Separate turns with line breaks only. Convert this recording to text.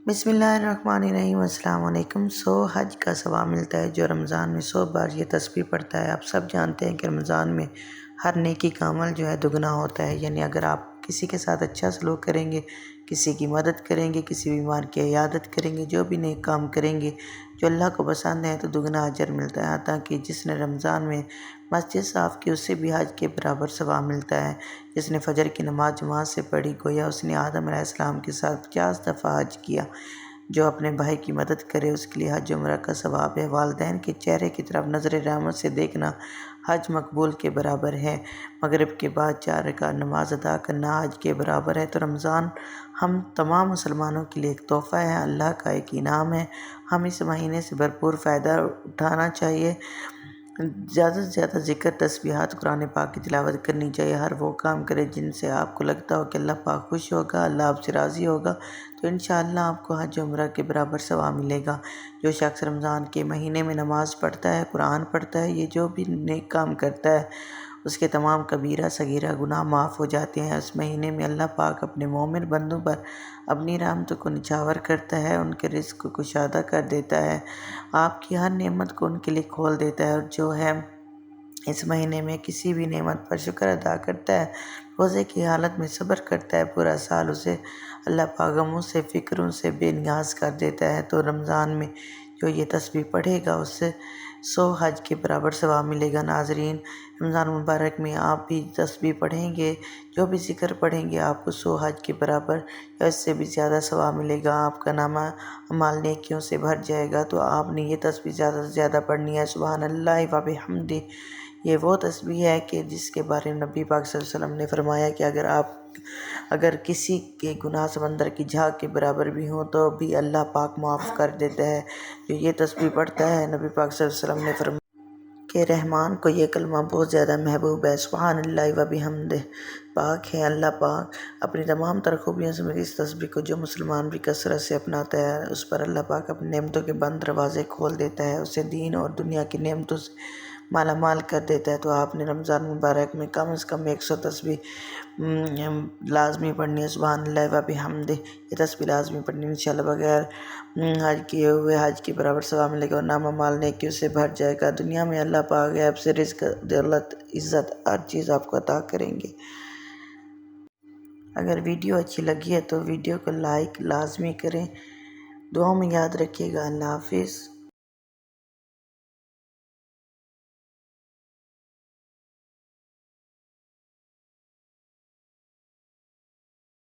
بسم اللہ الرحمن الرحیم۔ السلام علیکم۔ حج کا ثواب ملتا ہے جو رمضان میں 100 بار یہ تسبیح پڑھتا ہے۔ آپ سب جانتے ہیں کہ رمضان میں ہر نیکی کا عمل جو ہے دگنا ہوتا ہے، یعنی اگر آپ کسی کے ساتھ اچھا سلوک کریں گے، کسی کی مدد کریں گے، کسی بیمار کی عیادت کریں گے، جو بھی نیک کام کریں گے جو اللہ کو پسند ہے تو دگنا اجر ملتا ہے، حتیٰ کہ جس نے رمضان میں مسجد صاف کی اسے بھی حج کے برابر ثواب ملتا ہے۔ جس نے فجر کی نماز جماعت سے پڑھی گویا اس نے آدم علیہ السلام کے ساتھ 50 دفعہ حج کیا۔ جو اپنے بھائی کی مدد کرے اس کے لیے حج عمرہ کا ثواب ہے۔ والدین کے چہرے کی طرف نظر رحمت سے دیکھنا حج مقبول کے برابر ہے۔ مغرب کے بعد 4 رکعت نماز ادا کرنا حج کے برابر ہے۔ تو رمضان ہم تمام مسلمانوں کے لیے ایک تحفہ ہے، اللہ کا ایک انعام ہے۔ ہم اس مہینے سے بھرپور فائدہ اٹھانا چاہیے۔ زیادہ سے زیادہ ذکر، تسبیحات، قرآن پاک کی تلاوت کرنی چاہیے۔ ہر وہ کام کرے جن سے آپ کو لگتا ہو کہ اللہ پاک خوش ہوگا، اللہ آپ سے راضی ہوگا، تو انشاءاللہ آپ کو حج عمرہ کے برابر ثواب ملے گا۔ جو شخص رمضان کے مہینے میں نماز پڑھتا ہے، قرآن پڑھتا ہے، یہ جو بھی نیک کام کرتا ہے اس کے تمام کبیرہ صغیرہ گناہ معاف ہو جاتے ہیں۔ اس مہینے میں اللہ پاک اپنے مومن بندوں پر اپنی رحمتوں کو نچھاور کرتا ہے، ان کے رزق کو کشادہ کر دیتا ہے، آپ کی ہر نعمت کو ان کے لیے کھول دیتا ہے، اور جو ہے اس مہینے میں کسی بھی نعمت پر شکر ادا کرتا ہے، روزے کی حالت میں صبر کرتا ہے، پورا سال اسے اللہ پاک غموں سے، فکروں سے بے نیاز کر دیتا ہے۔ تو رمضان میں جو یہ تسبیح پڑھے گا اس سے 100 حج کے برابر ثواب ملے گا۔ ناظرین، رمضان مبارک میں آپ بھی تسبیح پڑھیں گے، جو بھی ذکر پڑھیں گے آپ کو 100 حج کے برابر یا اس سے بھی زیادہ ثواب ملے گا۔ آپ کا نامہ اعمال نیکیوں سے بھر جائے گا۔ تو آپ نے یہ تسبیح زیادہ سے زیادہ پڑھنی ہے۔ سبحان اللہ و بحمدہ، یہ وہ تسبیح ہے کہ جس کے بارے میں نبی پاک صلی اللہ علیہ وسلم نے فرمایا کہ اگر کسی کے گناہ سمندر کی جھاگ کے برابر بھی ہوں تو بھی اللہ پاک معاف کر دیتا ہے۔ جو یہ تسبیح پڑھتا ہے، نبی پاک صلی اللہ علیہ وسلم نے فرمایا کہ رحمان کو یہ کلمہ بہت زیادہ محبوب ہے۔ سبحان اللہ و بحمدہ، پاک ہے اللہ پاک اپنی تمام تر خوبیوں سے میری اس تسبیح کو جو مسلمان بھی کثرت سے اپناتا ہے اس پر اللہ پاک اپنی نعمتوں کے بند دروازے کھول دیتا ہے، اسے دین اور دنیا کی نعمتوں سے مالا مال کر دیتا ہے۔ تو آپ نے رمضان مبارک میں کم از کم 100 تسبیح لازمی پڑھنی ہے۔ سبحان اللہ و بحمدہ، یہ تسبیح لازمی پڑھنی ہے، انشاءاللہ بغیر حج کیے ہوئے حج کے برابر ثواب ملے گا اور نامہ مال نیکیوں سے بھر جائے گا۔ دنیا میں اللہ پاک غیب سے رزق، دولت، عزت، ہر چیز آپ کو عطا کریں گے۔ اگر ویڈیو اچھی لگی ہے تو ویڈیو کو لائک لازمی کریں، دعاؤں میں یاد رکھیے گا۔ اللہ حافظ۔